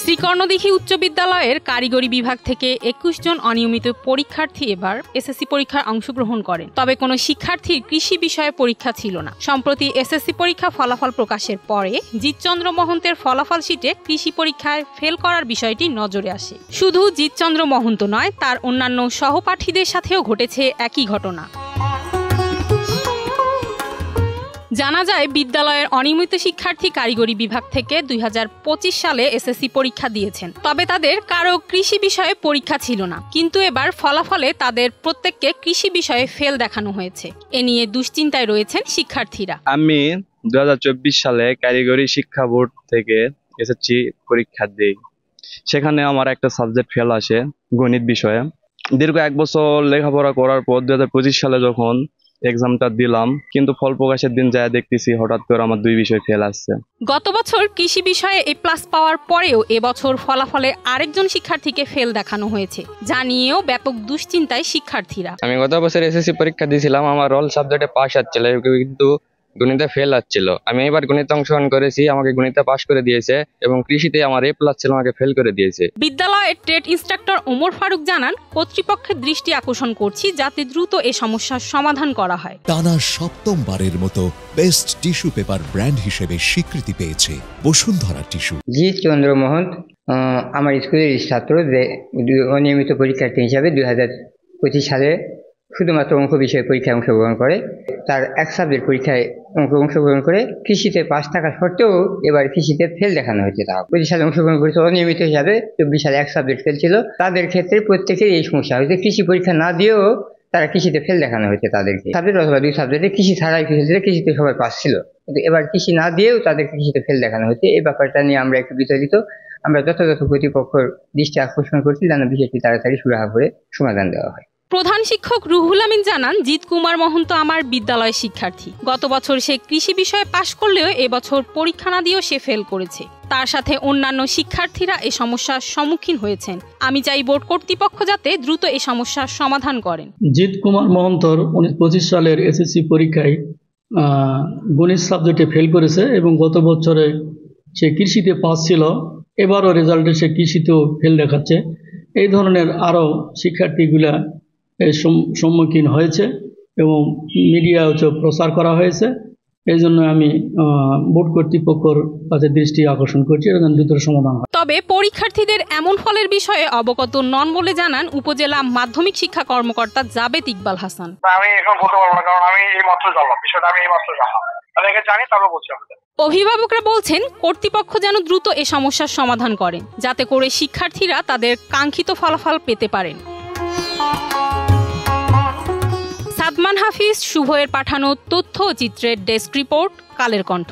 শ্রীকর্ণদিঘি উচ্চ বিদ্যালয়ের কারিগরি বিভাগ থেকে ২১ জন অনিয়মিত পরীক্ষার্থী এবার এসএসসি পরীক্ষায় অংশগ্রহণ করেন। তবে কোনো শিক্ষার্থীর কৃষি বিষয়ে পরীক্ষা ছিল না। সম্প্রতি এসএসসি পরীক্ষা ফলাফল প্রকাশের পরে জিতচন্দ্র মহন্তের ফলাফল শিটে কৃষি পরীক্ষায় ফেল করার বিষয়টি নজরে আসে। শুধু জিতচন্দ্র মহন্ত নয়, তার অন্যান্য সহপাঠীদের সাথেও ঘটেছে একই ঘটনা। জানা যায়, বিদ্যালয়ের অনিয়মিত শিক্ষার্থী কারিগরি বিভাগ থেকে ২০২৫ সালে এসএসসি পরীক্ষা দিয়েছেন। তবে তাদের কারো কৃষি বিষয়ে পরীক্ষা ছিল না, কিন্তু এবার ফলাফলে তাদের প্রত্যেককে কৃষি বিষয়ে ফেল দেখানো হয়েছে। এ নিয়ে দুশ্চিন্তায় রয়েছেন শিক্ষার্থীরা। আমি ২০২৪ সালে কারিগরি শিক্ষা বোর্ড থেকে এসএসসি পরীক্ষা দিই। সেখানে আমার একটা সাবজেক্ট ফেল আসে, গণিত বিষয়ে। দীর্ঘ ১ বছর লেখাপড়া করার পর ২০২৫ সালে যখন এক্সামটা দিলাম, কিন্তু ফল প্রকাশের দিন যায় দেখতেছি হঠাৎ করে আমার ২ বিষয় ফেল আসছে। গত বছর কৃষি বিষয়ে A+ পাওয়ার পরেও এবছর ফলাফলে আরেকজন শিক্ষার্থীকে ফেল দেখানো হয়েছে, যা নিয়েও ব্যাপক দুশ্চিন্তায় শিক্ষার্থীরা। আমি গত বছর এসএসসি পরীক্ষা দিয়েছিলাম, আমার অল সাবজেক্টে পাস আসছিল, কিন্তু গণিতে ফেল আসছিল। আমি এবার গণিতে অংশগ্রহণ করেছি, আমাকে গণিতে পাস করে দিয়েছে, এবং কৃষিতে আমার A+ ছিল, আমাকে ফেল করে দিয়েছে। বিদ্যালয়ের ট্রেড ইন্সট্রাক্টর ওমর ফারুক জানান, কর্তৃপক্ষের দৃষ্টি আকর্ষণ করছি যাতে দ্রুত এ সমস্যার সমাধান করা হয়। টানা ৭মবারের মতো বেস্ট টিস্যু পেপার ব্র্যান্ড হিসেবে স্বীকৃতি পেয়েছে বসুন্ধরা টিস্যু। জিতচন্দ্র মহন্ত আমার স্কুলের ছাত্র, যে অনিয়মিত পরীক্ষার্থী হিসাবে ২০২৫ সালে শুধুমাত্র অঙ্ক বিষয়ে পরীক্ষায় অংশগ্রহণ করে। তার এক সাবজেক্ট পরীক্ষায় অংশগ্রহণ করে কৃষিতে পাস থাকা সত্ত্বেও এবার কৃষিতে ফেল দেখানো হয়েছে। তারা ২৫ সালে অংশগ্রহণ করেছে অনিয়মিত হিসাবে, ২৪ সালে এক সাবজেক্ট ফেল ছিল। তাদের ক্ষেত্রে প্রত্যেকের এই সমস্যা হয়েছে, কৃষি পরীক্ষা না দিয়েও তারা কৃষিতে ফেল দেখানো হয়েছে। তাদেরকে সাবজেক্ট অথবা ২ সাবজেক্টে, কৃষি ছাড়াই কৃষিতে সবাই পাস ছিল, কিন্তু এবার কৃষি না দিয়েও তাদেরকে কৃষিতে ফেল দেখানো হয়েছে। এই ব্যাপারটা নিয়ে আমরা একটু বিচলিত। আমরা যথাযথ কর্তৃপক্ষের দৃষ্টি আকর্ষণ করছি যেন বিষয়টি তাড়াতাড়ি সুরাহা করে সমাধান দেওয়া হয়। প্রধান শিক্ষক রুহুল আমিন জানান, জিৎ কুমার মহন্ত আমার বিদ্যালয়ের শিক্ষার্থী। গত বছর সে কৃষি বিষয়ে পাশ করলেও এবছর পরীক্ষা না দিয়েও সে ফেল করেছে। তার সাথে অন্যান্য শিক্ষার্থীরা এই সমস্যার সম্মুখীন হয়েছেন। আমি চাই বোর্ড কর্তৃপক্ষ যাতে দ্রুত এই সমস্যার সমাধান করেন। জিৎ কুমার মহন্তর ২৫ সালের এসএসসি পরীক্ষায় গণিত সাবজেক্টে ফেল করেছে, এবং গত বছরে সে কৃষিতে পাস ছিল। এবারও রেজাল্টে সে কৃষিতেও ফেল দেখাচ্ছে। এই ধরনের আরও শিক্ষার্থীগুলা সম্মুখীন হয়েছে এবং মিডিয়া প্রচার করা হয়েছে। এই জন্য আমি বোর্ড কর্তৃপক্ষের কাছে দৃষ্টি আকর্ষণ করছি, এর দ্রুত সমাধান হয়। তবে পরীক্ষার্থীদের এমন ফলের বিষয়ে অবগত নন বলে জানান উপজেলা মাধ্যমিক শিক্ষা কর্মকর্তা জাবেদ ইকবাল হাসান। আমি এখন বলতে পারবো না, কারণ আমি এইমাত্র জানলাম বিষয়টা, আমি এইমাত্র জানলাম। জানি তারপর বলছি। অভিভাবকরা বলছেন, কর্তৃপক্ষ যেন দ্রুত এ সমস্যার সমাধান করেন, যাতে করে শিক্ষার্থীরা তাদের কাঙ্ক্ষিত ফলাফল পেতে পারেন। সাদমান হাফিজ, শুভ এর পাঠানো তথ্য চিত্রের ডেস্ক রিপোর্ট, কালের কণ্ঠ।